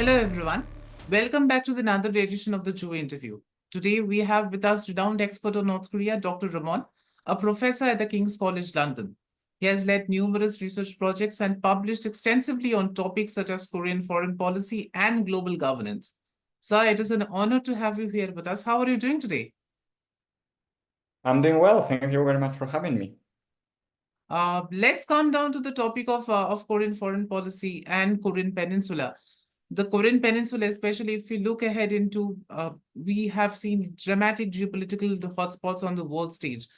Hello, everyone. Welcome back to another edition of the GeoInterview. Today, we have with us renowned expert on North Korea, Dr. Ramon, a professor at the King's College London. He has led numerous research projects and published extensively on topics such as Korean foreign policy and global governance. Sir, it is an honor to have you here with us. How are you doing today? I'm doing well. Thank you very much for having me. Let's come down to the topic of Korean foreign policy and Korean Peninsula. The Korean Peninsula, especially if we look ahead into, we have seen dramatic geopolitical hotspots on the world stage.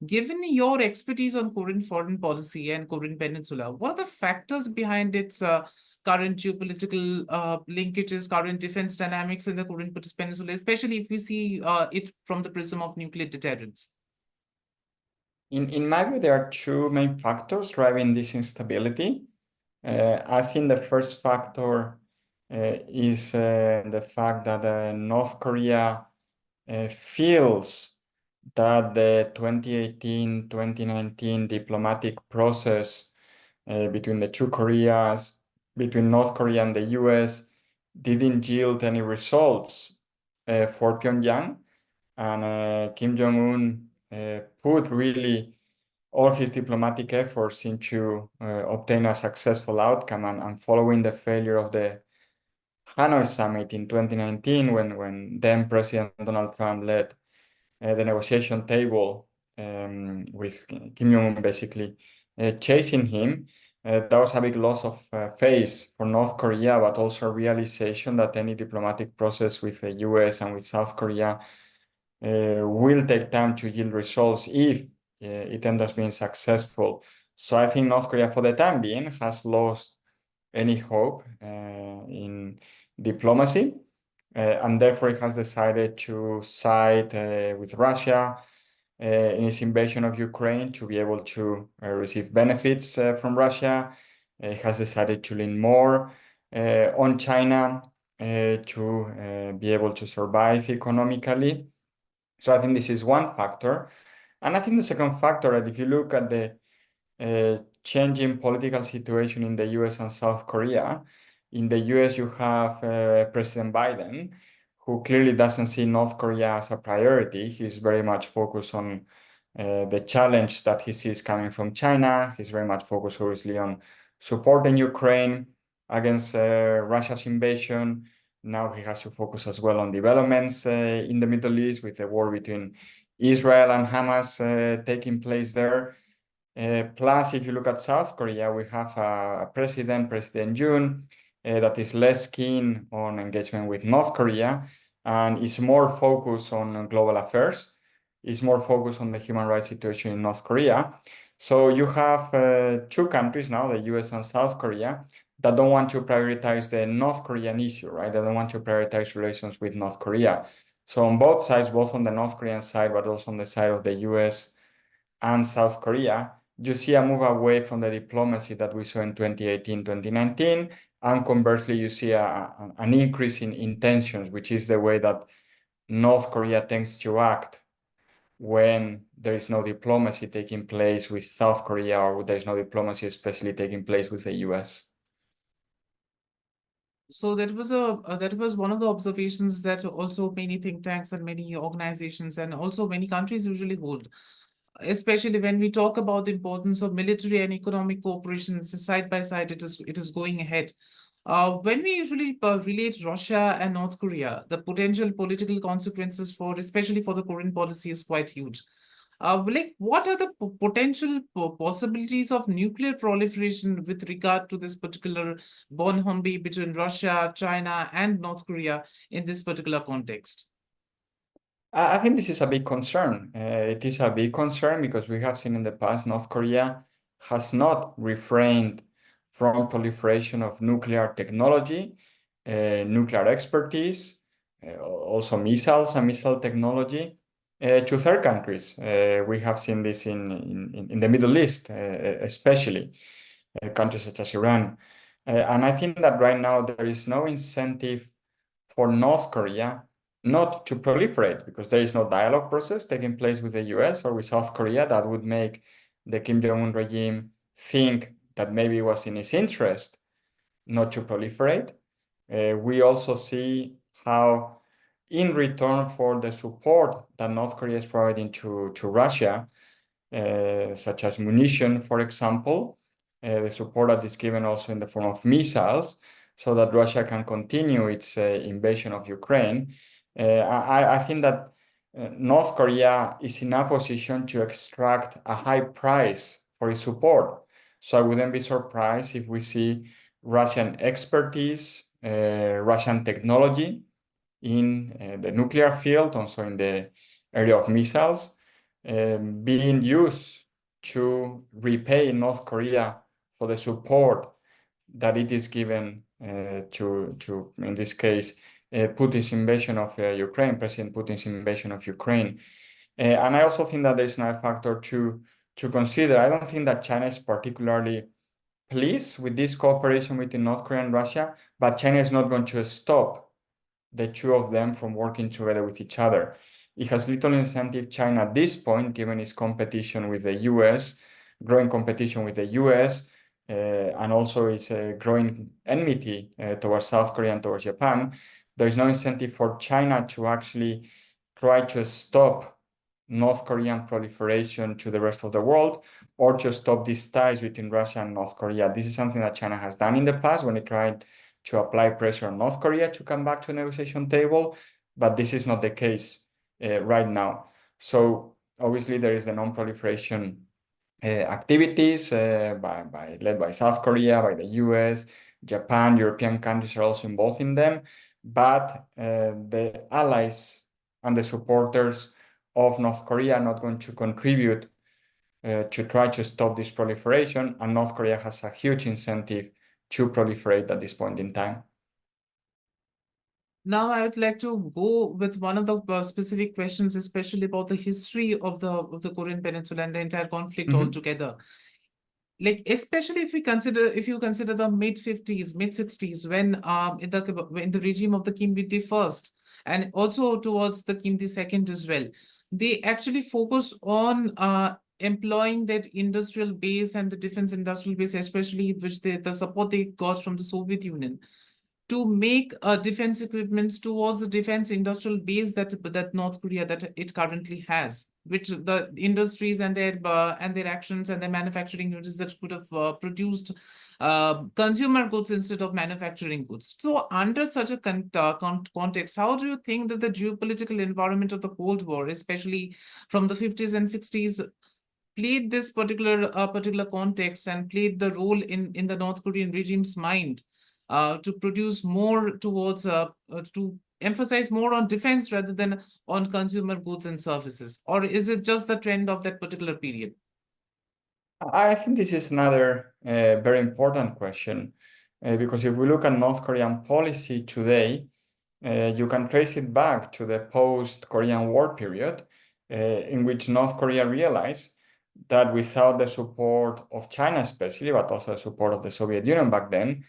Given your expertise on Korean foreign policy and Korean Peninsula, what are the factors behind its current geopolitical linkages, current defense dynamics in the Korean Peninsula, especially if we see it from the prism of nuclear deterrence? In my view, there are two main factors driving this instability. I think the first factor is the fact that North Korea feels that the 2018-2019 diplomatic process between the two Koreas, between North Korea and the US, didn't yield any results for Pyongyang. And Kim Jong-un put really all his diplomatic efforts into obtain a successful outcome, and following the failure of the Hanoi summit in 2019, when then President Donald Trump led the negotiation table with Kim Jong-un basically chasing him, that was a big loss of face for North Korea, but also realization that any diplomatic process with the US and with South Korea will take time to yield results if it ends up being successful. So I think North Korea, for the time being, has lost any hope in diplomacy, and therefore it has decided to side with Russia in its invasion of Ukraine to be able to receive benefits from Russia. It has decided to lean more on China to be able to survive economically. So I think this is one factor. And I think the second factor, that if you look at the changing political situation in the US and South Korea, in the US you have President Biden, who clearly doesn't see North Korea as a priority. He's very much focused on the challenge that he sees coming from China. He's very much focused, obviously, on supporting Ukraine against Russia's invasion. Now he has to focus as well on developments in the Middle East, with the war between Israel and Hamas taking place there. Plus, if you look at South Korea, we have a President Yoon, that is less keen on engagement with North Korea and is more focused on global affairs, is more focused on the human rights situation in North Korea. So you have two countries now, the US and South Korea, that don't want to prioritize the North Korean issue, right? They don't want to prioritize relations with North Korea. So on both sides, both on the North Korean side, but also on the side of the US and South Korea, you see a move away from the diplomacy that we saw in 2018, 2019. And conversely, you see an increase in tensions, which is the way that North Korea tends to act when there is no diplomacy taking place with South Korea, or there is no diplomacy especially taking place with the US. So that was one of the observations that also many think tanks and many organizations and also many countries usually hold, especially when we talk about the importance of military and economic cooperation side by side. It is going ahead. When we usually relate Russia and North Korea, the potential political consequences for, especially for the Korean policy, is quite huge. Like, what are the potential possibilities of nuclear proliferation with regard to this particular bonhombi between Russia, China, and North Korea in this particular context? I think this is a big concern. It is a big concern because we have seen in the past North Korea has not refrained from proliferation of nuclear technology, nuclear expertise, also missiles and missile technology to third countries. We have seen this in the Middle East, especially countries such as Iran. And I think that right now there is no incentive for North Korea not to proliferate, because there is no dialogue process taking place with the US or with South Korea that would make the Kim Jong-un regime think that maybe it was in its interest not to proliferate. we also see how, in return for the support that North Korea is providing to Russia, such as munition, for example, the support that is given also in the form of missiles, so that Russia can continue its invasion of Ukraine. I think that North Korea is in a position to extract a high price for its support. So I wouldn't be surprised if we see Russian expertise, Russian technology in the nuclear field, also in the area of missiles, being used to repay North Korea for the support that it is given to, in this case, Putin's invasion of Ukraine, President Putin's invasion of Ukraine. And I also think that there's another factor to consider. I don't think that China is particularly pleased with this cooperation between North Korea and Russia, but China is not going to stop the two of them from working together with each other. It has little incentive, China, at this point, given its competition with the US, growing competition with the US, and also its growing enmity towards South Korea and towards Japan. There's no incentive for China to actually try to stop North Korean proliferation to the rest of the world, or to stop these ties between Russia and North Korea. This is something that China has done in the past when it tried to apply pressure on North Korea to come back to the negotiation table, but this is not the case right now. So obviously there is the non-proliferation activities led by South Korea, by the US, Japan, European countries are also involved in them, but the allies and the supporters of North Korea are not going to contribute to try to stop this proliferation, and North Korea has a huge incentive to proliferate at this point in time. Now, I would like to go with one of the specific questions, especially about the history of the Korean Peninsula and the entire conflict altogether. Like, especially if you consider the mid-50s, mid-60s, when in the regime of the Kim Il-sung and also towards the Kim II as well, they actually focused on employing that industrial base and the defense industrial base, especially which the support they got from the Soviet Union, to make defense equipments towards the defense industrial base that North Korea that it currently has, which the industries and their actions and their manufacturing units that could have produced consumer goods instead of manufacturing goods. So under such a context, how do you think that the geopolitical environment of the Cold War, especially from the 50s and 60s, played this particular context and played the role in the North Korean regime's mind to produce more towards to emphasize more on defense rather than on consumer goods and services? Or is it just the trend of that particular period? I think this is another very important question, because if we look at North Korean policy today, you can trace it back to the post-Korean War period, in which North Korea realized that without the support of China especially, but also the support of the Soviet Union back then,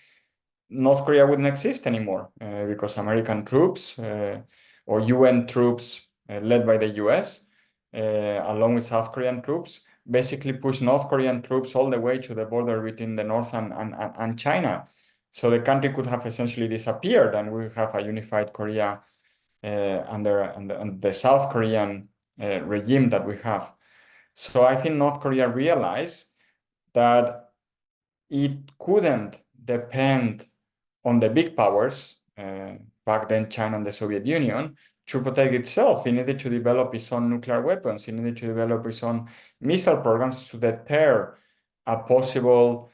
North Korea wouldn't exist anymore, because American troops or UN troops led by the US, along with South Korean troops, basically pushed North Korean troops all the way to the border between the North and China. So the country could have essentially disappeared, and we have a unified Korea under the South Korean regime that we have. So I think North Korea realized that it couldn't depend on the big powers, back then China and the Soviet Union, to protect itself. It needed to develop its own nuclear weapons. It needed to develop its own missile programs to deter a possible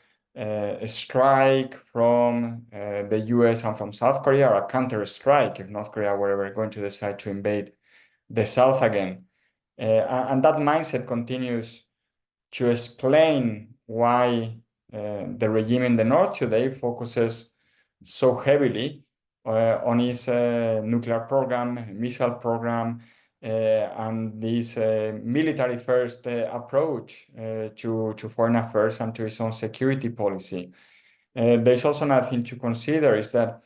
strike from the US and from South Korea, or a counter-strike if North Korea were ever going to decide to invade the South again. And that mindset continues to explain why the regime in the North today focuses so heavily on its nuclear program, missile program, and this military first approach to foreign affairs and to its own security policy. There's also another thing to consider, is that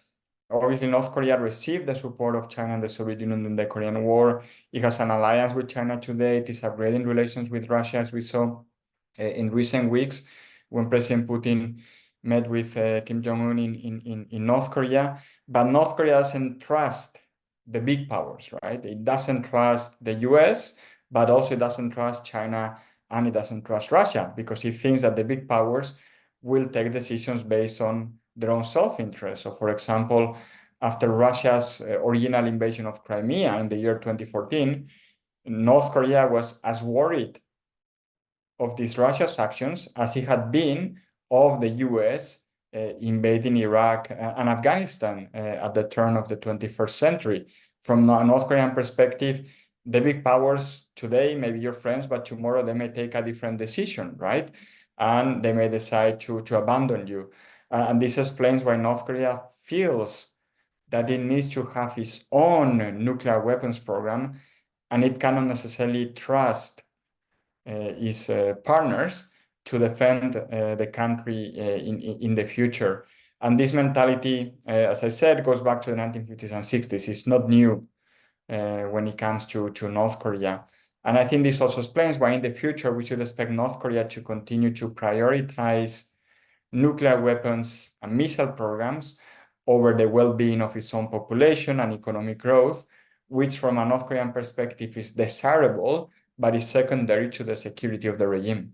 obviously North Korea received the support of China and the Soviet Union in the Korean War. It has an alliance with China today. It is upgrading relations with Russia, as we saw in recent weeks when President Putin met with Kim Jong-un in North Korea, but North Korea doesn't trust the big powers, right? It doesn't trust the US, but also it doesn't trust China, and it doesn't trust Russia, because it thinks that the big powers will take decisions based on their own self-interest. So, for example, after Russia's original invasion of Crimea in the year 2014, North Korea was as worried of these Russia's actions as it had been of the US invading Iraq and Afghanistan at the turn of the 21st century. From a North Korean perspective, the big powers today may be your friends, but tomorrow they may take a different decision, right? And they may decide to abandon you. And this explains why North Korea feels that it needs to have its own nuclear weapons program, and it cannot necessarily trust its partners to defend the country in the future. And this mentality, as I said, goes back to the 1950s and 60s. It's not new when it comes to North Korea. And I think this also explains why in the future we should expect North Korea to continue to prioritize nuclear weapons and missile programs over the well-being of its own population and economic growth, which from a North Korean perspective is desirable, but is secondary to the security of the regime.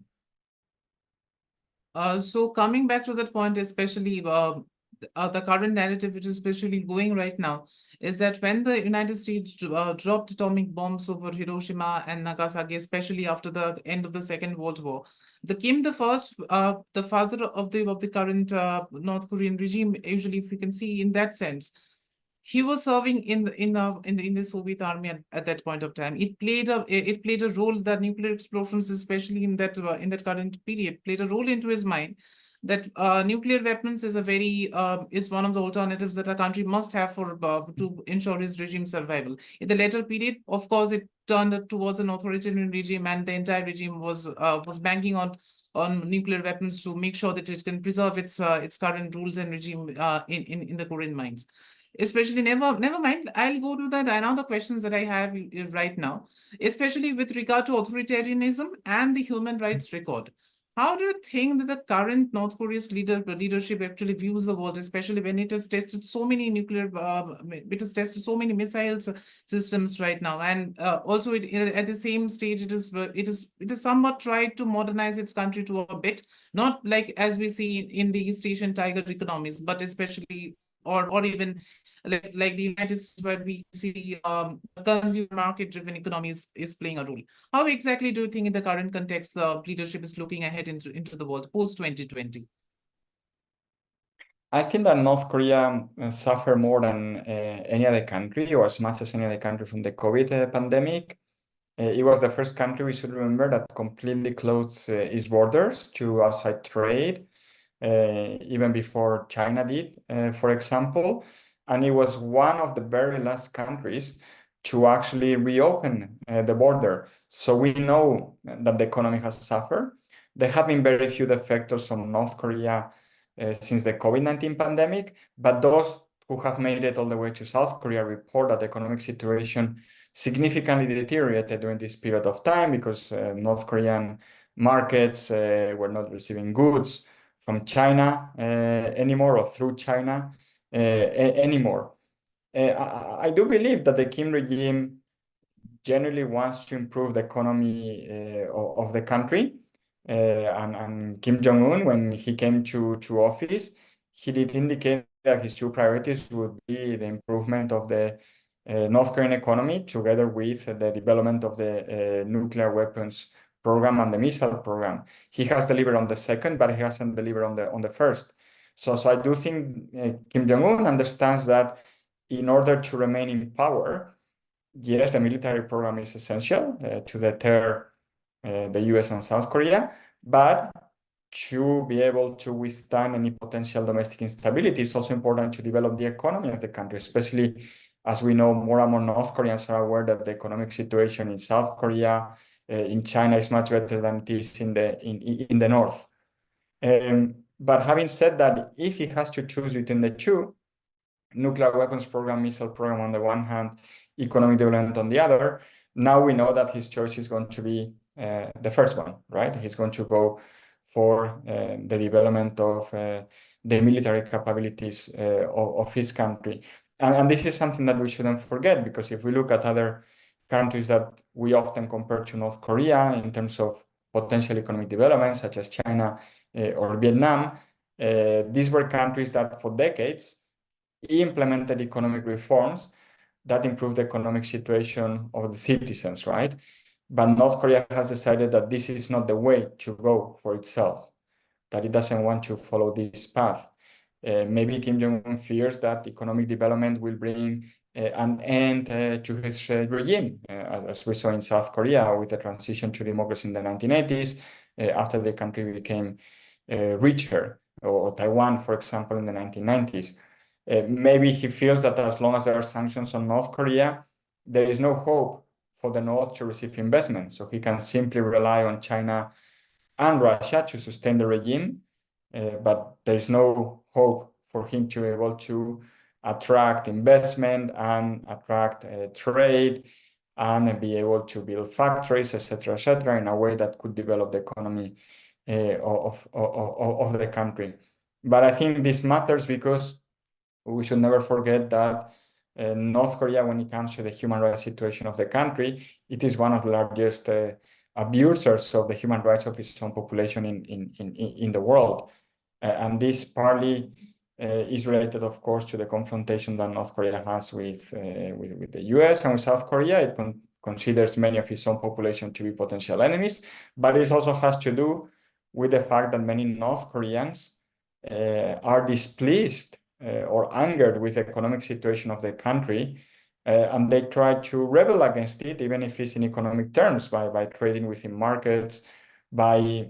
So coming back to that point, especially the current narrative, which is especially going right now, is that when the United States dropped atomic bombs over Hiroshima and Nagasaki, especially after the end of the Second World War, the Kim the First, the father of the current North Korean regime, usually, if you can see in that sense, he was serving in the Soviet army at that point of time. It played a role. The nuclear explosions, especially in that current period, played a role into his mind that nuclear weapons is is one of the alternatives that a country must have for to ensure his regime survival. In the later period, of course, it turned towards an authoritarian regime, and the entire regime was banking on nuclear weapons to make sure that it can preserve its current rules and regime in the Korean minds. Especially, never mind, I'll go to that another questions that I have right now, especially with regard to authoritarianism and the human rights record. How do you think that the current North Korea's leadership actually views the world, especially when it has tested so many missiles systems right now, and also at the same stage it is somewhat tried to modernize its country to a bit, not like as we see in the East Asian tiger economies, but especially or even like the United States, where we see consumer market-driven economies is playing a role. How exactly do you think in the current context the leadership is looking ahead into the world post-2020? I think that North Korea suffered more than any other country, or as much as any other country, from the COVID pandemic. It was the first country, we should remember, that completely closed its borders to outside trade, even before China did, for example. And it was one of the very last countries to actually reopen the border. So we know that the economy has suffered. There have been very few defectors from North Korea since the COVID-19 pandemic, but those who have made it all the way to South Korea report that the economic situation significantly deteriorated during this period of time because North Korean markets were not receiving goods from China anymore, or through China anymore. I do believe that the Kim regime generally wants to improve the economy of the country. And Kim Jong-un, when he came to office, he did indicate that his two priorities would be the improvement of the North Korean economy, together with the development of the nuclear weapons program and the missile program. He has delivered on the second, but he hasn't delivered on the first. So I do think Kim Jong-un understands that in order to remain in power, yes, the military program is essential to deter the US and South Korea, but to be able to withstand any potential domestic instability, it's also important to develop the economy of the country, especially as we know more and more North Koreans are aware that the economic situation in South Korea, in China, is much better than it is in the North. But having said that, if he has to choose between the two, nuclear weapons program, missile program on the one hand, economic development on the other, now we know that his choice is going to be the first one, right? He's going to go for the development of the military capabilities of his country. And this is something that we shouldn't forget, because if we look at other countries that we often compare to North Korea in terms of potential economic development, such as China or Vietnam, these were countries that for decades implemented economic reforms that improved the economic situation of the citizens, right? But North Korea has decided that this is not the way to go for itself, that it doesn't want to follow this path. Maybe Kim Jong-un fears that economic development will bring an end to his regime, as we saw in South Korea with the transition to democracy in the 1980s, after the country became richer, or Taiwan, for example, in the 1990s. Maybe he feels that as long as there are sanctions on North Korea, there is no hope for the North to receive investment. So he can simply rely on China and Russia to sustain the regime, but there is no hope for him to be able to attract investment and attract trade and be able to build factories, etc., in a way that could develop the economy of the country. But I think this matters because we should never forget that North Korea, when it comes to the human rights situation of the country, it is one of the largest abusers of the human rights of its own population in the world. And this partly is related, of course, to the confrontation that North Korea has with the US and with South Korea. It considers many of its own population to be potential enemies, but it also has to do with the fact that many North Koreans are displeased or angered with the economic situation of the country, and they try to rebel against it, even if it's in economic terms, by trading within markets, by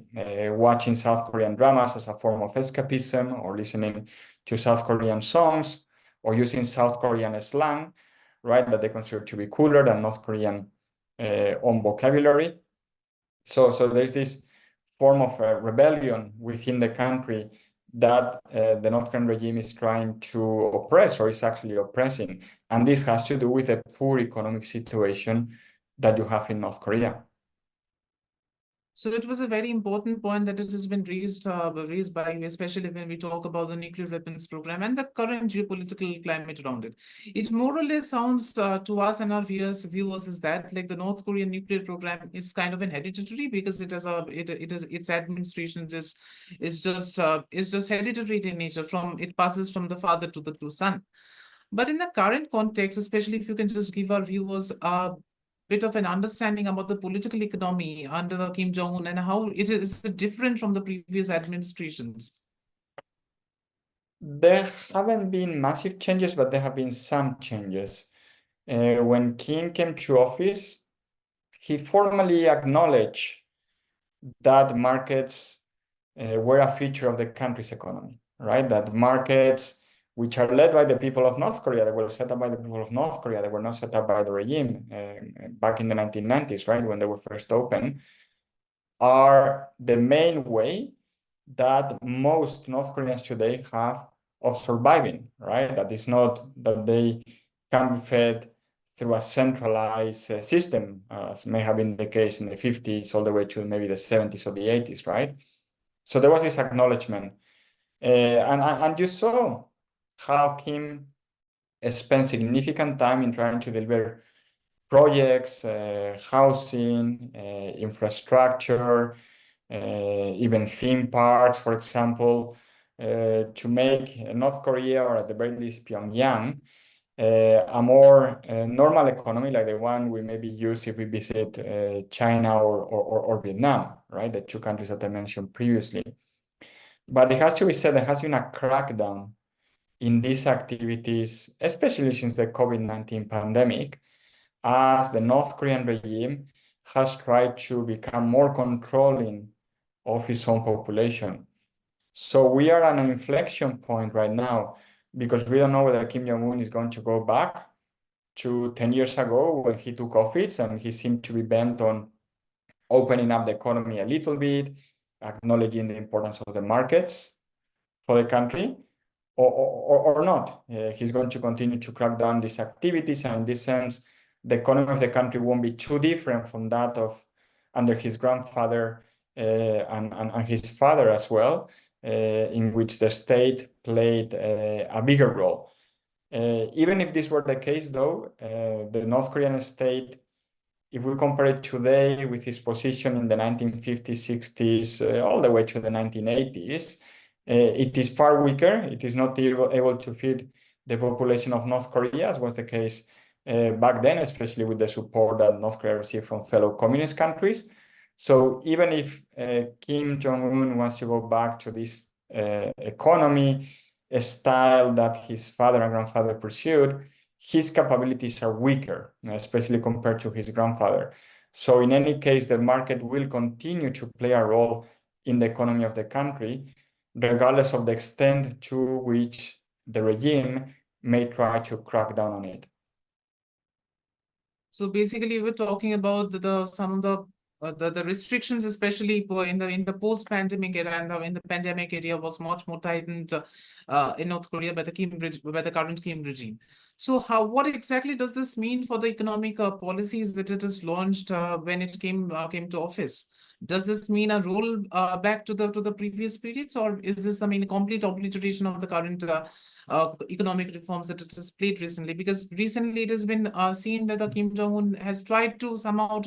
watching South Korean dramas as a form of escapism, or listening to South Korean songs, or using South Korean slang, right, that they consider to be cooler than North Korean own vocabulary. So there's this form of rebellion within the country that the North Korean regime is trying to oppress, or is actually oppressing. And this has to do with the poor economic situation that you have in North Korea. So it was a very important point that it has been raised by you, especially when we talk about the nuclear weapons program and the current geopolitical climate around it. It more or less sounds to us and our viewers is that like the North Korean nuclear program is kind of an hereditary, because it is its administration is just hereditary in nature. It passes from the father to the son. But in the current context, especially if you can just give our viewers bit of an understanding about the political economy under the Kim Jong-un and how it is different from the previous administrations. There haven't been massive changes, but there have been some changes. When Kim came to office, he formally acknowledged that markets were a feature of the country's economy, right? That markets, which are led by the people of North Korea, they were set up by the people of North Korea, they were not set up by the regime back in the 1990s, right, when they were first open, are the main way that most North Koreans today have of surviving, right? That is not that they can be fed through a centralized system, as may have been the case in the 50s all the way to maybe the 70s or the 80s, right? So there was this acknowledgement. And you saw how Kim spent significant time in trying to deliver projects, housing, infrastructure, even theme parks, for example, to make North Korea, or at the very least Pyongyang, a more normal economy, like the one we maybe use if we visit China or Vietnam, right? The two countries that I mentioned previously. But it has to be said, there has been a crackdown in these activities, especially since the COVID-19 pandemic, as the North Korean regime has tried to become more controlling of its own population. So we are at an inflection point right now, because we don't know whether Kim Jong-un is going to go back to 10 years ago when he took office, and he seemed to be bent on opening up the economy a little bit, acknowledging the importance of the markets for the country, or not. He's going to continue to crack down these activities, and in this sense, the economy of the country won't be too different from that of under his grandfather, and his father as well, in which the state played a bigger role. Even if this were the case, though, the North Korean state, if we compare it today with its position in the 1950s, 60s, all the way to the 1980s, it is far weaker. It is not able to feed the population of North Korea, as was the case back then, especially with the support that North Korea received from fellow communist countries. So even if Kim Jong-un wants to go back to this economy, a style that his father and grandfather pursued, his capabilities are weaker, especially compared to his grandfather. So in any case, the market will continue to play a role in the economy of the country, regardless of the extent to which the regime may try to crack down on it. So basically, we're talking about some of the restrictions, especially in the post-pandemic era and in the pandemic area, was much more tightened in North Korea by the current Kim regime. So what exactly does this mean for the economic policies that it has launched when it came to office? Does this mean a roll back to the previous periods, or is this, I mean, complete obliteration of the current economic reforms that it has played recently? Because recently it has been seen that the Kim Jong-un has tried to somehow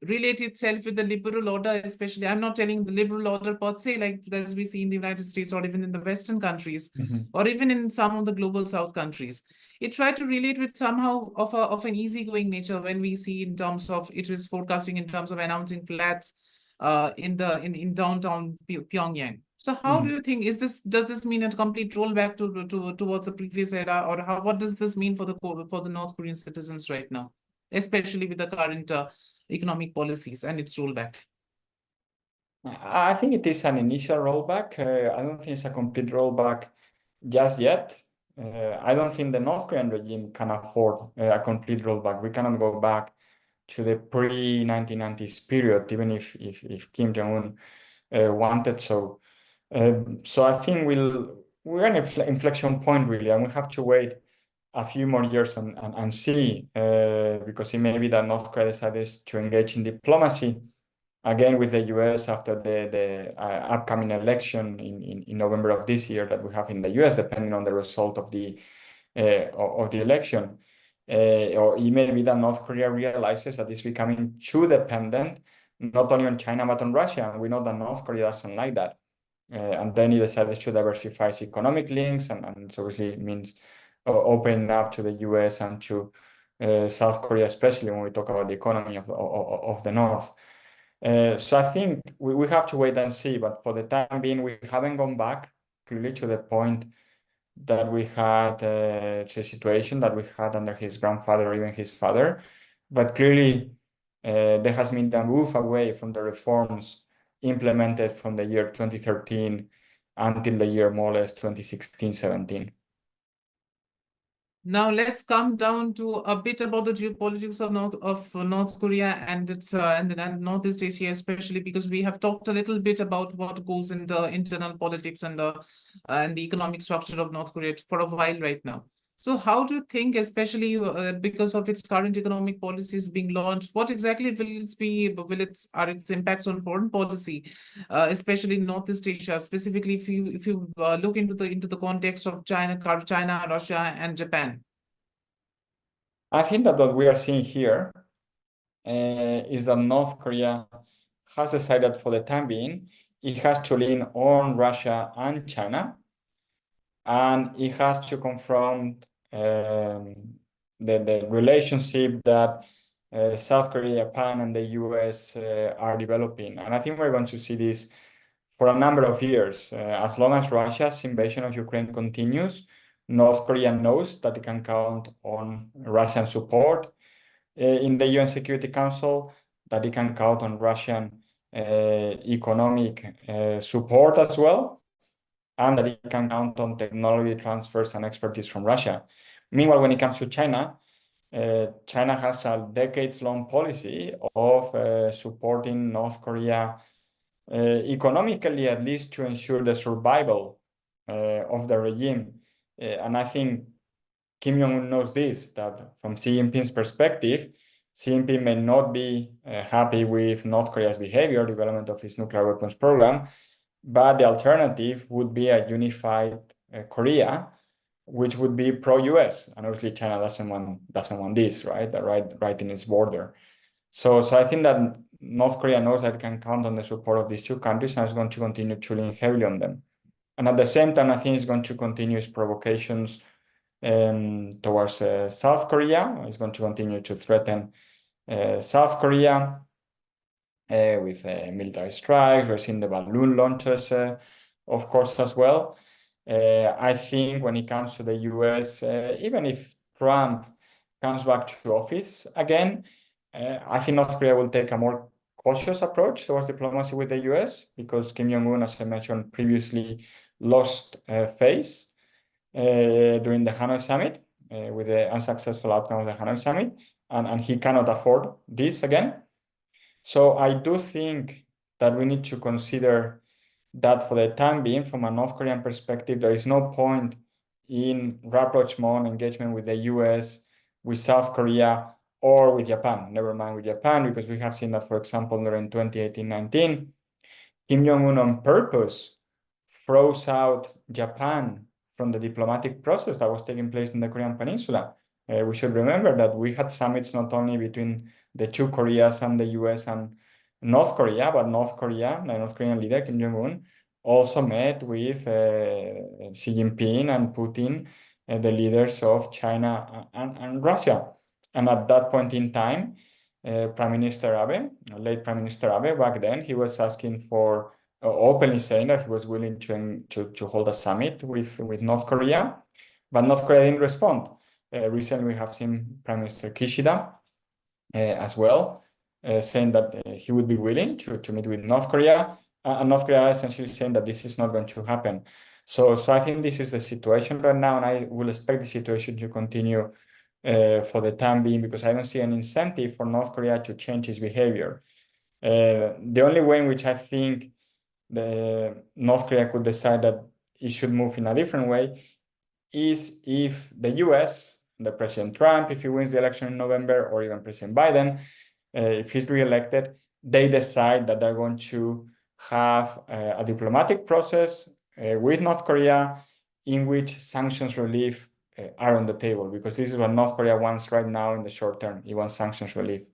relate itself with the liberal order, especially. I'm not telling the liberal order per se, like as we see in the United States or even in the Western countries, or even in some of the global South countries. It tried to relate with somehow of an easygoing nature when we see in terms of it was forecasting in terms of announcing flats in downtown Pyongyang. So how do you think does this mean a complete rollback towards the previous era, or what does this mean for the North Korean citizens right now, especially with the current economic policies and its rollback? I think it is an initial rollback. I don't think it's a complete rollback just yet. I don't think the North Korean regime can afford a complete rollback. We cannot go back to the pre-1990s period, even if Kim Jong-un wanted so. So I think we're at an inflection point, really, and we have to wait a few more years and see, because it may be that North Korea decided to engage in diplomacy again with the US after the upcoming election in November of this year that we have in the US, depending on the result of the election. Or it may be that North Korea realizes that it's becoming too dependent, not only on China, but on Russia. And we know that North Korea doesn't like that. And then it decided to diversify its economic links, and so obviously it means opening up to the US and to South Korea, especially when we talk about the economy of the North. So I think we have to wait and see, but for the time being, we haven't gone back clearly to the point that we had, to a situation that we had under his grandfather or even his father. But clearly, there has been a move away from the reforms implemented from the year 2013 until the year more or less 2016-17. Now let's come down to a bit about the geopolitics of North Korea and its and Northeast Asia, especially because we have talked a little bit about what goes in the internal politics and the economic structure of North Korea for a while right now. So how do you think, especially because of its current economic policies being launched, what exactly will its impacts on foreign policy, especially in Northeast Asia, specifically if you look into the context of China, Russia, and Japan? I think that what we are seeing here is that North Korea has decided for the time being it has to lean on Russia and China, and it has to confront the relationship that South Korea, Japan, and the US are developing. And I think we're going to see this for a number of years. As long as Russia's invasion of Ukraine continues, North Korea knows that it can count on Russian support in the UN Security Council, that it can count on Russian economic support as well, and that it can count on technology transfers and expertise from Russia. Meanwhile, when it comes to China, China has a decades-long policy of supporting North Korea economically, at least to ensure the survival of the regime. And I think Kim Jong-un knows this, that from Xi Jinping's perspective, Xi Jinping may not be happy with North Korea's behavior, development of its nuclear weapons program, but the alternative would be a unified Korea, which would be pro-US, and obviously China doesn't want this, right? Right in its border. So I think that North Korea knows that it can count on the support of these two countries and is going to continue chewing heavily on them. And at the same time, I think it's going to continue its provocations towards South Korea. It's going to continue to threaten South Korea with military strikes. We're seeing the balloon launches, of course, as well. I think when it comes to the US, even if Trump comes back to office again, I think North Korea will take a more cautious approach towards diplomacy with the US because Kim Jong-un, as I mentioned previously, lost face during the Hanoi summit with the unsuccessful outcome of the Hanoi summit, and he cannot afford this again. So I do think that we need to consider that for the time being, from a North Korean perspective, there is no point in rapprochement engagement with the US, with South Korea, or with Japan. Never mind with Japan, because we have seen that, for example, during 2018-19, Kim Jong-un on purpose froze out Japan from the diplomatic process that was taking place in the Korean Peninsula. We should remember that we had summits not only between the two Koreas and the US and North Korea, but North Korea, the North Korean leader, Kim Jong-un, also met with Xi Jinping and Putin, the leaders of China and Russia. And at that point in time, Prime Minister Abe, late Prime Minister Abe, back then, he was asking for, openly saying that he was willing to hold a summit with North Korea, but North Korea didn't respond. Recently, we have seen Prime Minister Kishida as well, saying that he would be willing to meet with North Korea, and North Korea essentially saying that this is not going to happen. So I think this is the situation right now, and I will expect the situation to continue for the time being, because I don't see an incentive for North Korea to change its behavior. The only way in which I think the North Korea could decide that it should move in a different way is if the US, the President Trump, if he wins the election in November, or even President Biden, if he's reelected, they decide that they're going to have a diplomatic process with North Korea in which sanctions relief are on the table, because this is what North Korea wants right now in the short term. It wants sanctions relief.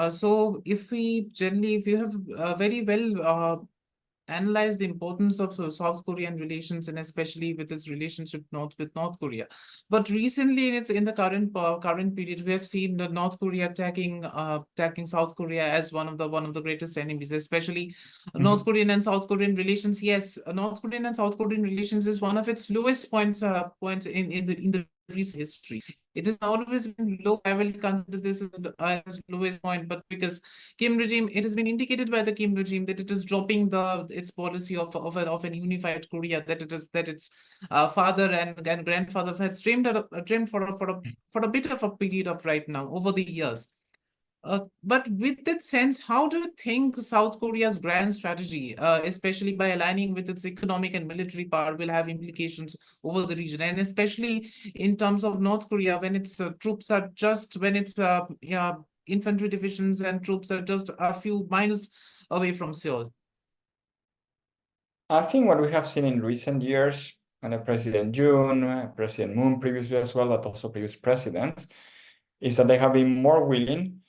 So if you have very well analyze the importance of South Korean relations, and especially with its relationship with North Korea. But recently, in the current period, we have seen the North Korea attacking South Korea as one of the greatest enemies, especially North Korean and South Korean relations. Yes, North Korean and South Korean relations is one of its lowest points in the recent history. It has always been low. I will consider this as lowest point, but because Kim regime, it has been indicated by the Kim regime that it is dropping its policy of an unified Korea, that its father and grandfather had dreamed for a bit of a period of right now over the years. But with that sense, how do you think South Korea's grand strategy, especially by aligning with its economic and military power, will have implications over the region, and especially in terms of North Korea, when its infantry divisions and troops are just a few miles away from Seoul? I think what we have seen in recent years, under President Yoon, President Moon previously as well, but also previous presidents, is that they have been more willing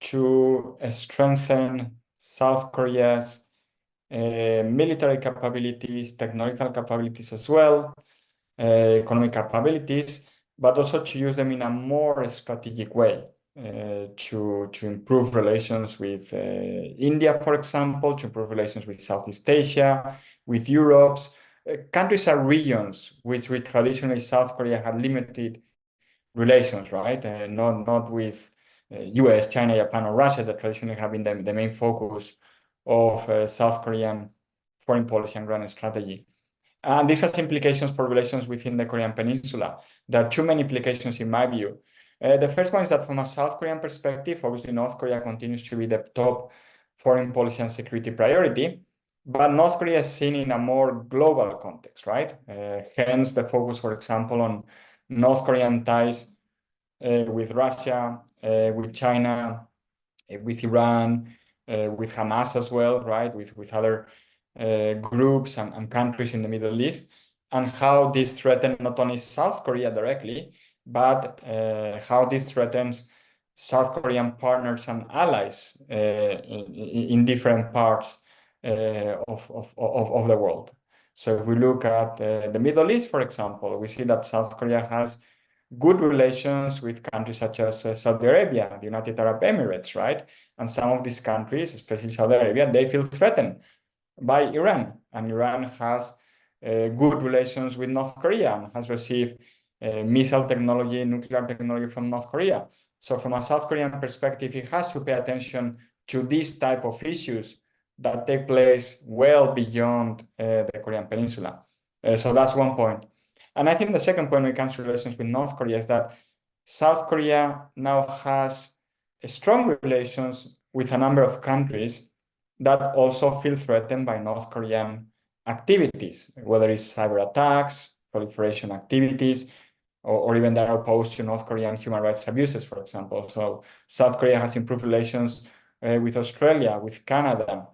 to strengthen South Korea's military capabilities, technological capabilities as well, economic capabilities, but also to use them in a more strategic way to improve relations with India, for example, to improve relations with Southeast Asia, with Europe. Countries are regions which traditionally South Korea had limited relations, right? Not with US, China, Japan, or Russia, that traditionally have been the main focus of South Korean foreign policy and grand strategy. And this has implications for relations within the Korean Peninsula. There are two main implications in my view. The first one is that from a South Korean perspective, obviously North Korea continues to be the top foreign policy and security priority, but North Korea is seen in a more global context, right? Hence the focus, for example, on North Korean ties with Russia, with China, with Iran, with Hamas as well, right? With other groups and countries in the Middle East, and how this threatens not only South Korea directly, but how this threatens South Korean partners and allies in different parts of the world. So if we look at the Middle East, for example, we see that South Korea has good relations with countries such as Saudi Arabia, the United Arab Emirates, right? And some of these countries, especially Saudi Arabia, they feel threatened by Iran. And Iran has good relations with North Korea and has received missile technology, nuclear technology from North Korea. So from a South Korean perspective, it has to pay attention to these type of issues that take place well beyond the Korean Peninsula. So that's one point. And I think the second point when it comes to relations with North Korea is that South Korea now has strong relations with a number of countries that also feel threatened by North Korean activities, whether it's cyber attacks, proliferation activities, or even that are opposed to North Korean human rights abuses, for example. So South Korea has improved relations with Australia, with Canada,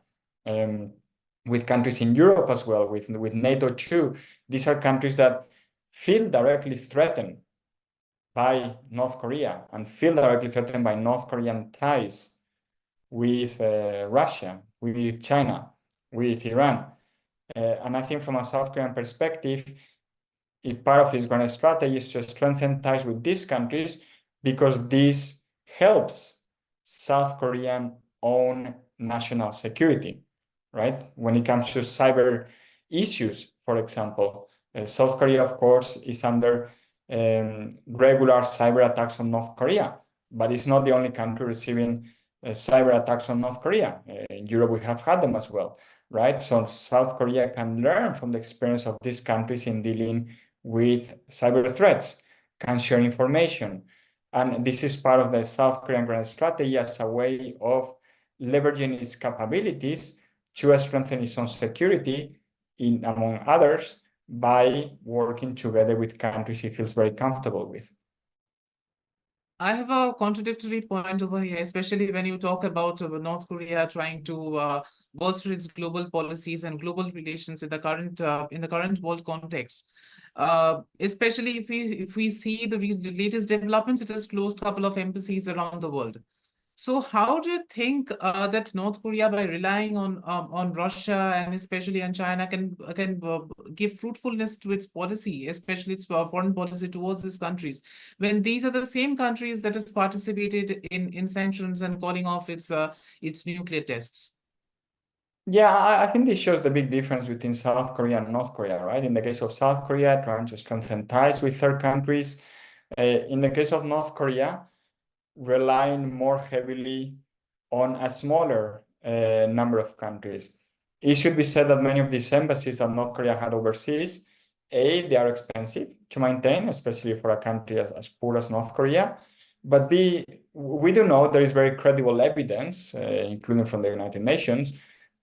with countries in Europe as well, with NATO too. These are countries that feel directly threatened by North Korea and feel directly threatened by North Korean ties with Russia, with China, with Iran. And I think from a South Korean perspective, part of its grand strategy is to strengthen ties with these countries because this helps South Korean own national security, right? When it comes to cyber issues, for example, South Korea, of course, is under regular cyber attacks on North Korea, but it's not the only country receiving cyber attacks on North Korea. In Europe, we have had them as well, right? So South Korea can learn from the experience of these countries in dealing with cyber threats, can share information. And this is part of the South Korean grand strategy as a way of leveraging its capabilities to strengthen its own security, among others, by working together with countries it feels very comfortable with. I have a contradictory point over here, especially when you talk about North Korea trying to bolster its global policies and global relations in the current world context. Especially if we see the latest developments, it has closed a couple of embassies around the world. So how do you think that North Korea, by relying on Russia and especially on China, can give fruitfulness to its policy, especially its foreign policy towards these countries, when these are the same countries that has participated in sanctions and calling off its nuclear tests? Yeah, I think this shows the big difference between South Korea and North Korea, right? In the case of South Korea, trying to strengthen ties with third countries. In the case of North Korea, relying more heavily on a smaller number of countries. It should be said that many of these embassies that North Korea had overseas, A, they are expensive to maintain, especially for a country as poor as North Korea. But B, we do know there is very credible evidence, including from the United Nations,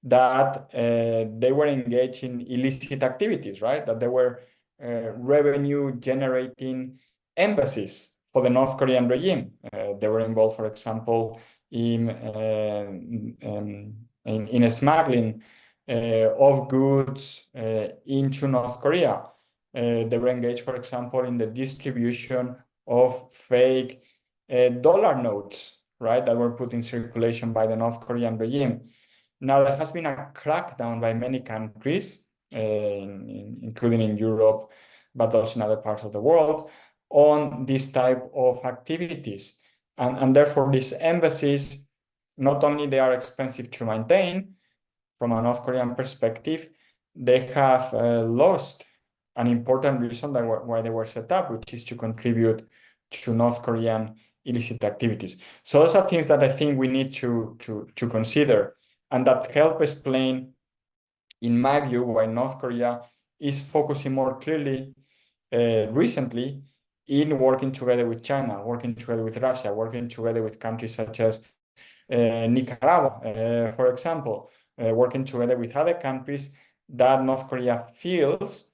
that they were engaged in illicit activities, right? That they were revenue generating embassies for the North Korean regime. They were involved, for example, in smuggling of goods into North Korea. They were engaged, for example, in the distribution of fake dollar notes, right, that were put in circulation by the North Korean regime. Now, there has been a crackdown by many countries, including in Europe, but also in other parts of the world, on this type of activities. And therefore, these embassies, not only they are expensive to maintain, from a North Korean perspective, they have lost an important reason why they were set up, which is to contribute to North Korean illicit activities. So those are things that I think we need to consider, and that help explain, in my view, why North Korea is focusing more clearly recently in working together with China, working together with Russia, working together with countries such as Nicaragua, for example, working together with other countries that North Korea feels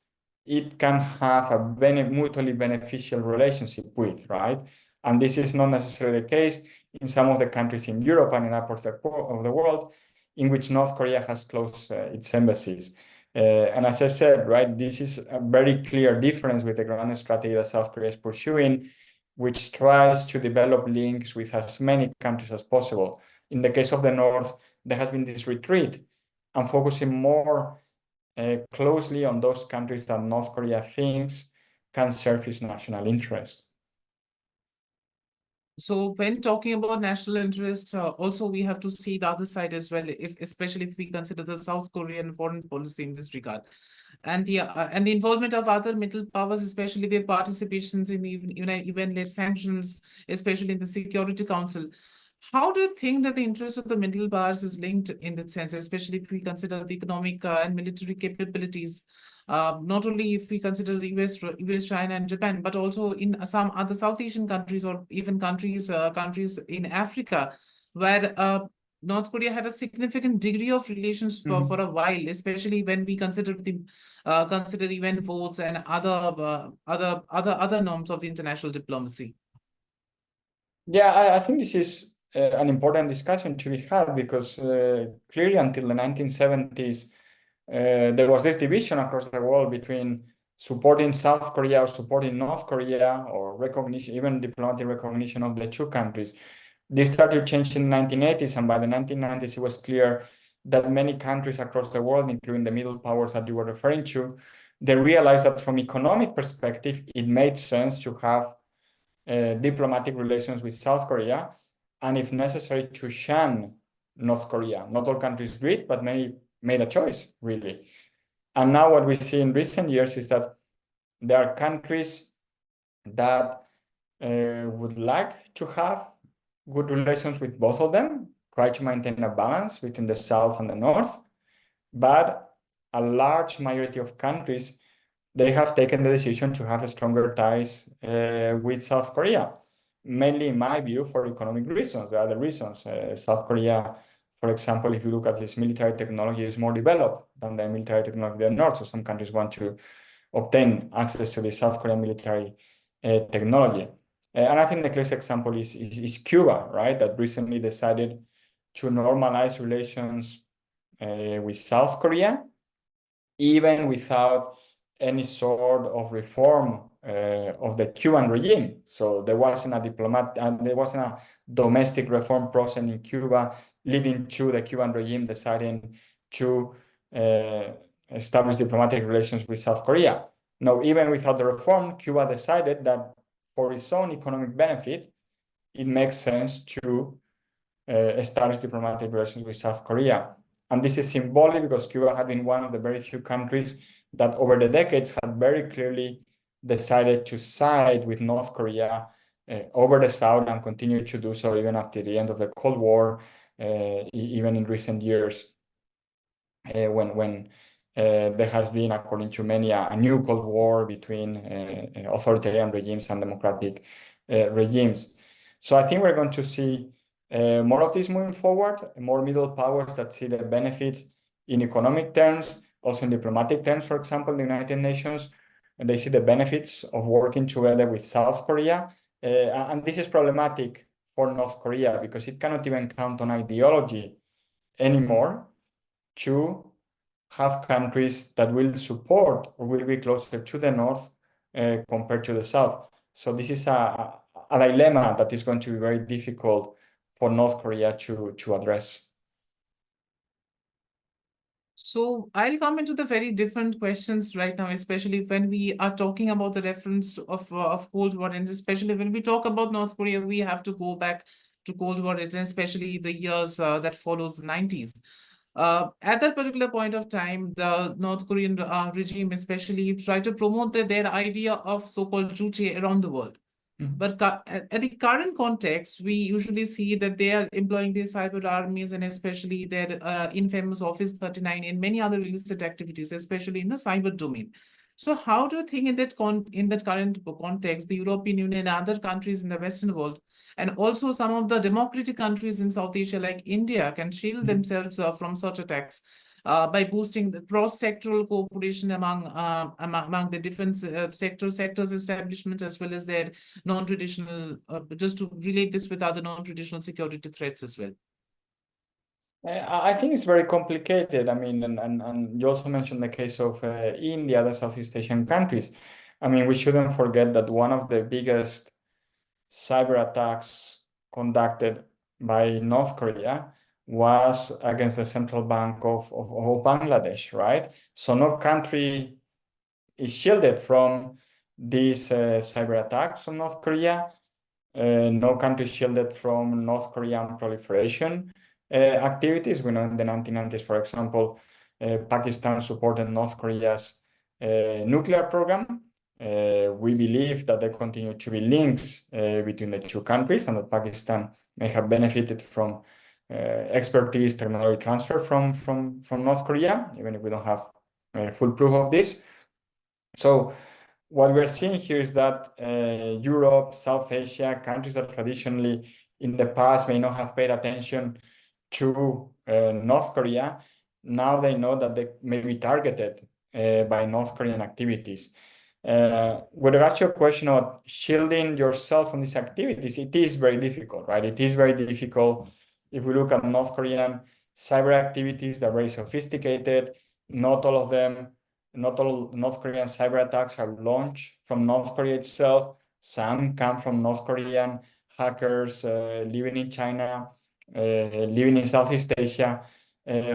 it can have a mutually beneficial relationship with, right? And this is not necessarily the case in some of the countries in Europe and in other parts of the world in which North Korea has closed its embassies. And as I said, right, this is a very clear difference with the grand strategy that South Korea is pursuing, which tries to develop links with as many countries as possible. In the case of the North, there has been this retreat and focusing more closely on those countries that North Korea thinks can serve its national interest. So when talking about national interest, also we have to see the other side as well, especially if we consider the South Korean foreign policy in this regard. And the involvement of other middle powers, especially their participations in the UN-led sanctions, especially in the Security Council. How do you think that the interest of the middle powers is linked in that sense, especially if we consider the economic and military capabilities, not only if we consider the US, China, and Japan, but also in some other South Asian countries or even countries in Africa, where North Korea had a significant degree of relations for a while, especially when we consider the UN votes and other norms of international diplomacy. Yeah, I think this is an important discussion to be had because clearly until the 1970s, there was this division across the world between supporting South Korea or supporting North Korea, or recognition, even diplomatic recognition of the two countries. This started changing in the 1980s, and by the 1990s, it was clear that many countries across the world, including the middle powers that you were referring to, they realized that from economic perspective, it made sense to have diplomatic relations with South Korea, and if necessary, to shun North Korea. Not all countries agreed, but many made a choice, really. And now what we see in recent years is that there are countries that would like to have good relations with both of them, try to maintain a balance between the South and the North, but a large majority of countries, they have taken the decision to have stronger ties with South Korea, mainly, in my view, for economic reasons. There are other reasons. South Korea, for example, if you look at its military technology, is more developed than the military technology of the North. So some countries want to obtain access to the South Korean military technology. And I think the clearest example is Cuba, right? That recently decided to normalize relations with South Korea, even without any sort of reform of the Cuban regime. So there wasn't a domestic reform process in Cuba, leading to the Cuban regime deciding to establish diplomatic relations with South Korea. Now, even without the reform, Cuba decided that for its own economic benefit, it makes sense to establish diplomatic relations with South Korea. And this is symbolic because Cuba had been one of the very few countries that over the decades had very clearly decided to side with North Korea over the South, and continue to do so even after the end of the Cold War, even in recent years, when there has been, according to many, a new Cold War between authoritarian regimes and democratic regimes. So I think we're going to see more of this moving forward, more middle powers that see the benefits in economic terms, also in diplomatic terms. For example, the United Nations, and they see the benefits of working together with South Korea. And this is problematic for North Korea because it cannot even count on ideology anymore to have countries that will support or will be closer to the North compared to the South. So this is a dilemma that is going to be very difficult for North Korea to address. So I'll come into the very different questions right now, especially when we are talking about the reference of Cold War, and especially when we talk about North Korea, we have to go back to Cold War, and especially the years that follows the 90s. At that particular point of time, the North Korean regime especially tried to promote their idea of so-called juche around the world. But at the current context, we usually see that they are employing these cyber armies, and especially their infamous Office 39 and many other illicit activities, especially in the cyber domain. So how do you think in that current context, the European Union and other countries in the Western world, and also some of the democratic countries in South Asia like India, can shield themselves from such attacks? by boosting the cross-sectoral cooperation among the different sectors establishments, as well as their non-traditional, just to relate this with other non-traditional security threats as well? I think it's very complicated. I mean, and you also mentioned the case of India, the Southeast Asian countries. I mean, we shouldn't forget that one of the biggest cyber attacks conducted by North Korea was against the central bank of Bangladesh, right? So no country is shielded from these cyber attacks from North Korea. No country shielded from North Korean proliferation activities. We know in the 1990s, for example, Pakistan supported North Korea's nuclear program. We believe that there continue to be links between the two countries, and that Pakistan may have benefited from expertise, technology transfer from North Korea, even if we don't have full proof of this. So what we're seeing here is that Europe, South Asia, countries that traditionally in the past may not have paid attention to North Korea, now they know that they may be targeted by North Korean activities. With regards to your question about shielding yourself from these activities, it is very difficult, right? It is very difficult. If we look at North Korean cyber activities, they're very sophisticated. Not all North Korean cyber attacks are launched from North Korea itself. Some come from North Korean hackers living in China, living in Southeast Asia,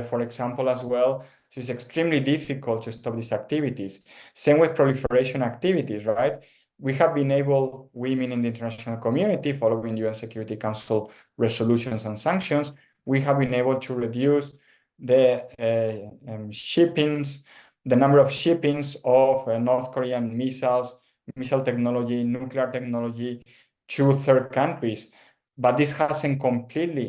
for example, as well. So it's extremely difficult to stop these activities. Same with proliferation activities, right? We have been able, we meaning the international community, following UN Security Council resolutions and sanctions, we have been able to reduce the the number of shippings of North Korean missiles, missile technology, nuclear technology to third countries. But this hasn't completely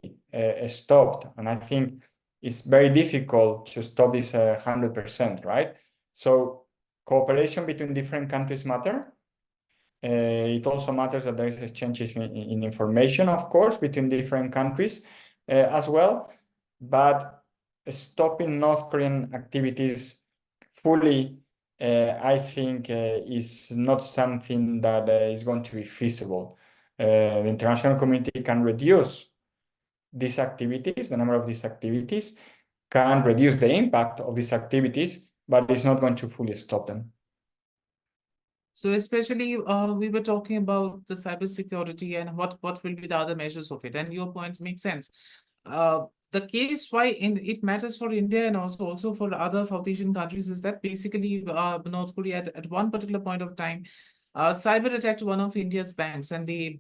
stopped. And I think it's very difficult to stop this 100%, right? So cooperation between different countries matter. It also matters that there is exchange in information, of course, between different countries as well. But stopping North Korean activities fully, I think, is not something that is going to be feasible. The international community can reduce these activities, the number of these activities, can reduce the impact of these activities, but it's not going to fully stop them. So especially, we were talking about the cybersecurity and what will be the other measures of it, and your points make sense. The case why it matters for India and also for other South Asian countries is that basically North Korea at one particular point of time cyber attacked one of India's banks, and they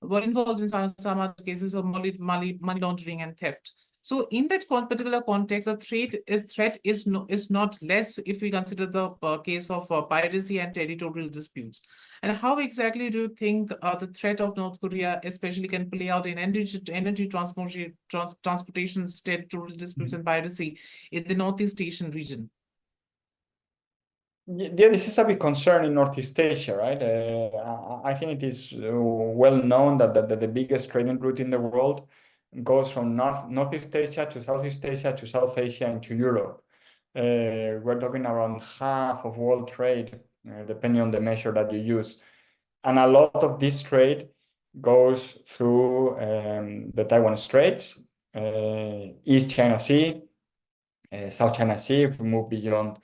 were involved in some other cases of money laundering and theft. So in that particular context, the threat is not less if we consider the case of piracy and territorial disputes. And how exactly do you think the threat of North Korea especially can play out in energy transportation, territorial disputes, and piracy in the Northeast Asian region? Yeah, this is a big concern in Northeast Asia, right? I think it is well known that the biggest trading route in the world goes from Northeast Asia to Southeast Asia to South Asia and to Europe. We're talking around half of world trade, depending on the measure that you use. And a lot of this trade goes through the Taiwan Straits, East China Sea, South China Sea. If we move beyond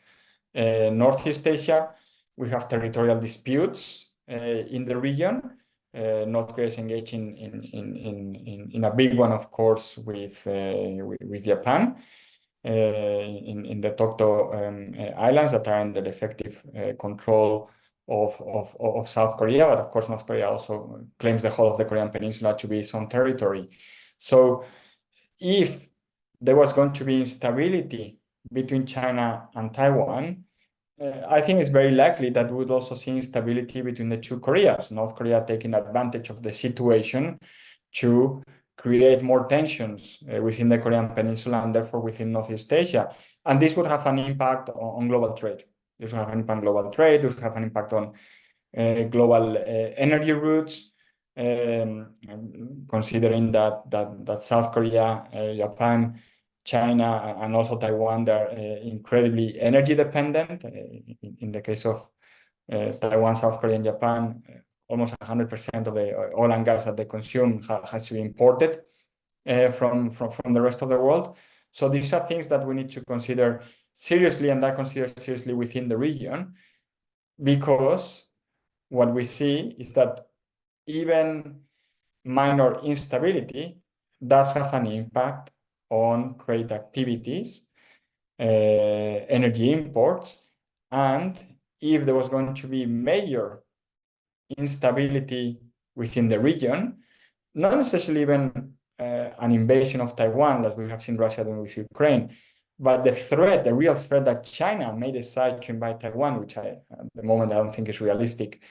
Northeast Asia, we have territorial disputes in the region. North Korea is engaged in a big one, of course, with Japan in the Tokto Islands that are under the effective control of South Korea. But of course, North Korea also claims the whole of the Korean Peninsula to be its own territory. So if there was going to be instability between China and Taiwan, I think it's very likely that we would also see instability between the two Koreas, North Korea taking advantage of the situation to create more tensions within the Korean Peninsula and therefore within Northeast Asia. And this would have an impact on global trade. This would have an impact on global trade. This would have an impact on global energy routes, considering that South Korea, Japan, China and also Taiwan, they're incredibly energy dependent. In the case of Taiwan, South Korea, and Japan, almost 100% of the oil and gas that they consume has to be imported from the rest of the world. So these are things that we need to consider seriously, and are considered seriously within the region, because what we see is that even minor instability does have an impact on trade activities, energy imports, and if there was going to be major instability within the region, not necessarily even an invasion of Taiwan, as we have seen Russia doing with Ukraine, but the real threat that China may decide to invade Taiwan, which at the moment I don't think is realistic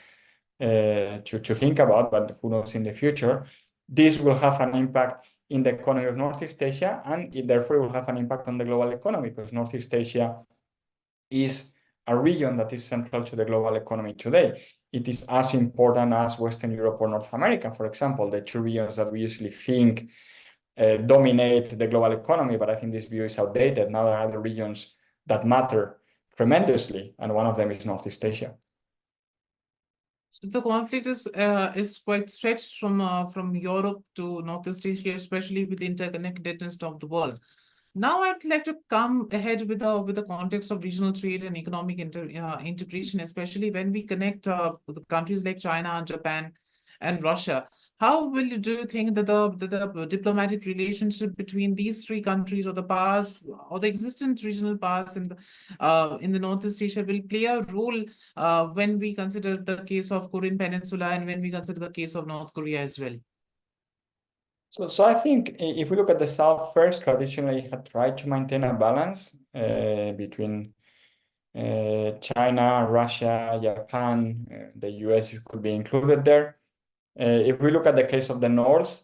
to think about, but who knows in the future, this will have an impact in the economy of Northeast Asia, and it therefore will have an impact on the global economy, because Northeast Asia is a region that is central to the global economy today. It is as important as Western Europe or North America, for example, the two regions that we usually think dominate the global economy, but I think this view is outdated. Now there are other regions that matter tremendously, and one of them is Northeast Asia. So the conflict is quite stretched from Europe to Northeast Asia, especially with the interconnectedness of the world. Now I'd like to come ahead with the context of regional trade and economic integration, especially when we connect with countries like China and Japan and Russia. How do you think that the diplomatic relationship between these three countries, or the powers, or the existent regional powers in the Northeast Asia, will play a role when we consider the case of Korean Peninsula and when we consider the case of North Korea as well? So I think if we look at the South first, traditionally had tried to maintain a balance between China, Russia, Japan, the US could be included there. If we look at the case of the North,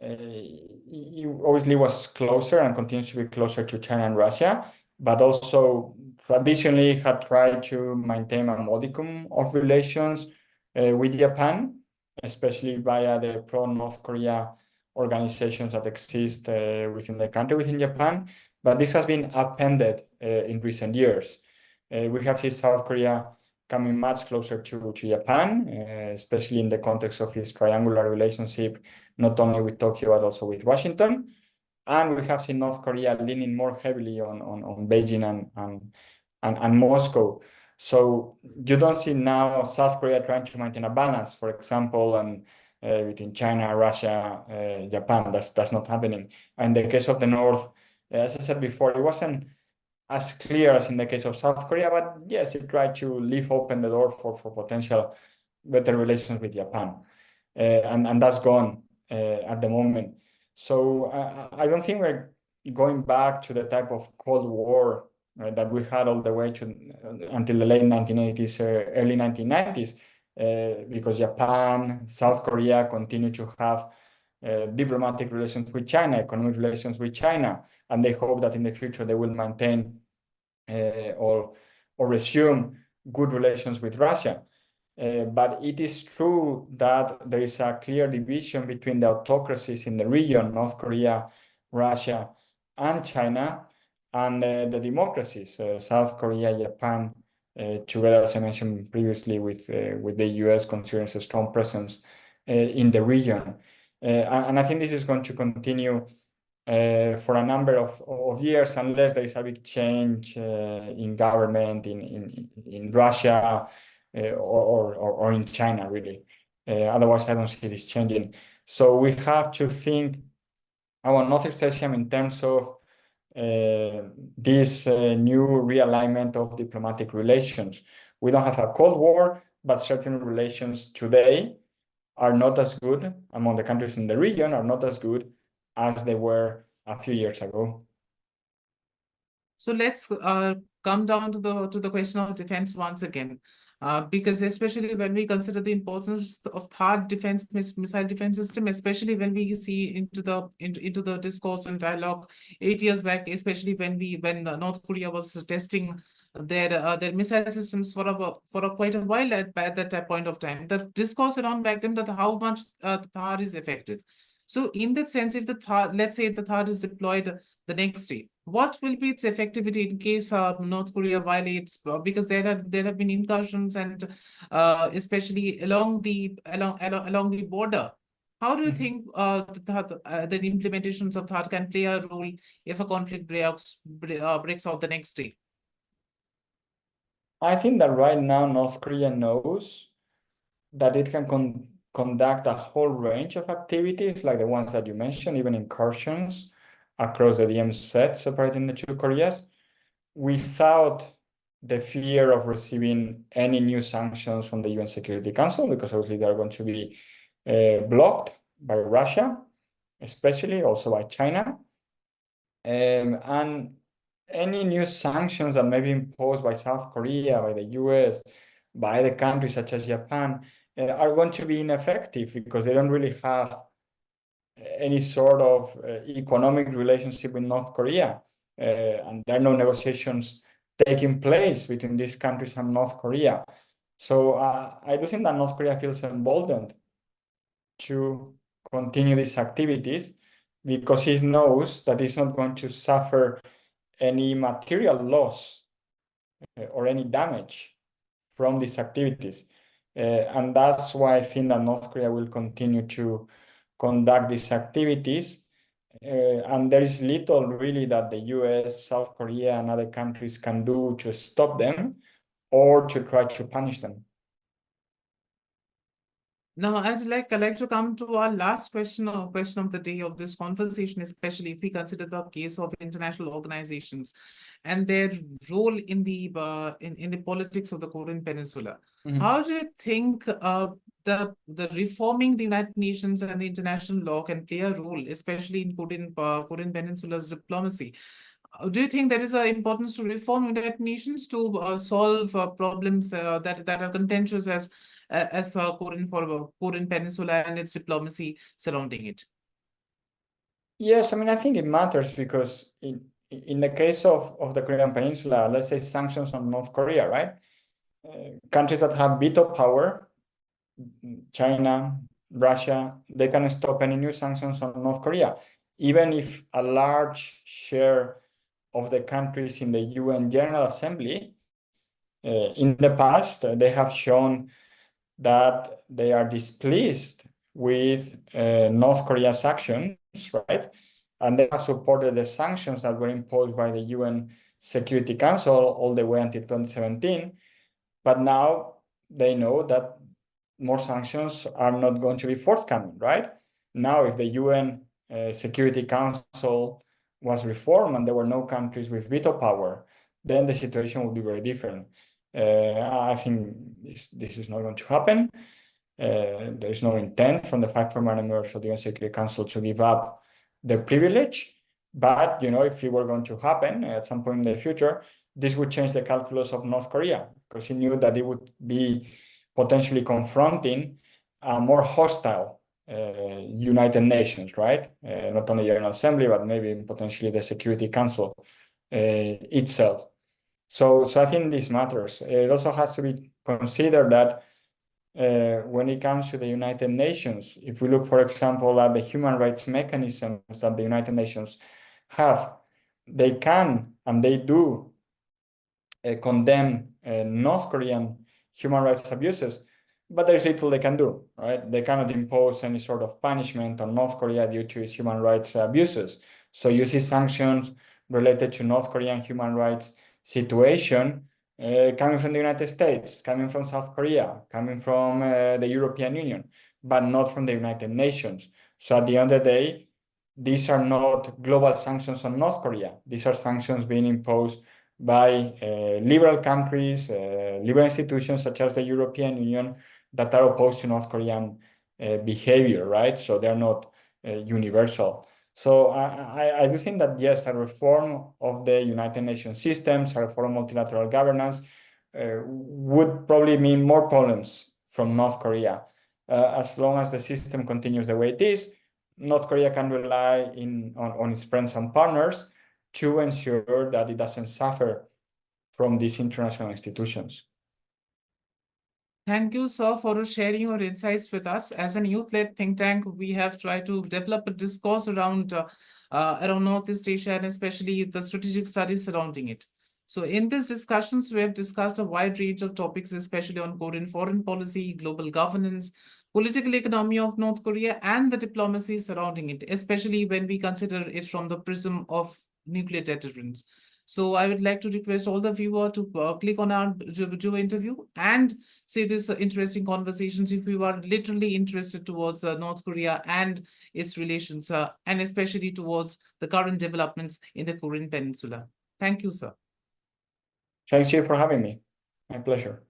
it obviously was closer and continues to be closer to China and Russia, but also traditionally had tried to maintain a modicum of relations with Japan, especially via the pro-North Korea organizations that exist within the country, within Japan. But this has been upended in recent years. We have seen South Korea coming much closer to Japan, especially in the context of its triangular relationship, not only with Tokyo, but also with Washington. And we have seen North Korea leaning more heavily on Beijing and Moscow. So you don't see now South Korea trying to maintain a balance, for example, and between China, Russia, Japan. That's not happening. And in the case of the North, as I said before, it wasn't as clear as in the case of South Korea, but yes, it tried to leave open the door for potential better relations with Japan. And that's gone at the moment. So I don't think we're going back to the type of Cold War that we had all the way to until the late 1980s, early 1990s, because Japan, South Korea continue to have diplomatic relations with China, economic relations with China, and they hope that in the future they will maintain or resume good relations with Russia. But it is true that there is a clear division between the autocracies in the region, North Korea, Russia, and China, and the democracies, South Korea, Japan, together, as I mentioned previously, with the US considering a strong presence in the region. And I think this is going to continue for a number of years, unless there is a big change in government in Russia or in China, really. Otherwise, I don't see this changing. So we have to think our Northeast Asia in terms of this new realignment of diplomatic relations. We don't have a Cold War, but certain relations today are not as good among the countries in the region, are not as good as they were a few years ago. So let's come down to the question of defense once again, because especially when we consider the importance of THAAD missile defense system, especially when we see into the discourse and dialogue 8 years back, especially when North Korea was testing their missile systems for quite a while at that point of time. The discourse around back then that how much the THAAD is effective. So in that sense, if the THAAD, let's say the THAAD is deployed the next day, What will be its effectivity in case North Korea violates? Because there have been incursions and especially along the border. How do you think the implementations of that can play a role if a conflict breaks out the next day? I think that right now North Korea knows that it can conduct a whole range of activities like the ones that you mentioned, even incursions across the DMZ separating the two Koreas, without the fear of receiving any new sanctions from the UN Security Council, because obviously they are going to be blocked by Russia, especially also by China. And any new sanctions that may be imposed by South Korea, by the US, by the countries such as Japan, are going to be ineffective because they don't really have any sort of economic relationship with North Korea. And there are no negotiations taking place between these countries and North Korea. So I do think that North Korea feels emboldened to continue these activities because he knows that it's not going to suffer any material loss or any damage from these activities. And that's why I think that North Korea will continue to conduct these activities. And there is little really that the US, South Korea, and other countries can do to stop them or to try to punish them. Now, I'd like to come to our last question or question of the day of this conversation, especially if we consider the case of international organizations and their role in the politics of the Korean Peninsula. How do you think the reforming the United Nations and the international law can play a role, especially in Korean Peninsula's diplomacy? Do you think there is an importance to reform United Nations to solve problems that are contentious as Korean Peninsula and its diplomacy surrounding it? Yes, I mean, I think it matters because in the case of the Korean Peninsula, let's say sanctions on North Korea, right? Countries that have veto power, China, Russia, they can stop any new sanctions on North Korea, even if a large share of the countries in the UN General Assembly in the past, they have shown that they are displeased with North Korea's actions, right? And they have supported the sanctions that were imposed by the UN Security Council all the way until 2017. But now they know that more sanctions are not going to be forthcoming, right? Now, if the UN Security Council was reformed and there were no countries with veto power, then the situation would be very different. I think this is not going to happen. There is no intent from the 5 permanent members of the UN Security Council to give up their privilege. But, you know, if it were going to happen at some point in the future, this would change the calculus of North Korea because he knew that it would be potentially confronting a more hostile United Nations, right? Not only General Assembly, but maybe potentially the Security Council itself. So I think this matters. It also has to be considered that when it comes to the United Nations, if we look, for example, at the human rights mechanisms that the United Nations have, they can and they do condemn North Korean human rights abuses, but there's little they can do, right? They cannot impose any sort of punishment on North Korea due to its human rights abuses. So you see sanctions related to North Korean human rights situation coming from the United States, coming from South Korea, coming from the European Union, but not from the United Nations. So at the end of the day, these are not global sanctions on North Korea. These are sanctions being imposed by liberal countries, liberal institutions such as the European Union that are opposed to North Korean behavior, right? So they're not universal. So I do think that, yes, a reform of the United Nations systems, a reform of multilateral governance would probably mean more problems from North Korea. As long as the system continues the way it is, North Korea can rely on its friends and partners to ensure that it doesn't suffer from these international institutions. Thank you, sir, for sharing your insights with us. As an youth-led think tank, we have tried to develop a discourse around around Northeast Asia and especially the strategic studies surrounding it. So in these discussions, we have discussed a wide range of topics, especially on Korean foreign policy, global governance, political economy of North Korea, and the diplomacy surrounding it, especially when we consider it from the prism of nuclear deterrence. So I would like to request all the viewers to click on our GeoInterview and see this interesting conversations if you are literally interested towards North Korea and its relations, and especially towards the current developments in the Korean Peninsula. Thank you, sir. Thanks, Chief, for having me. My pleasure.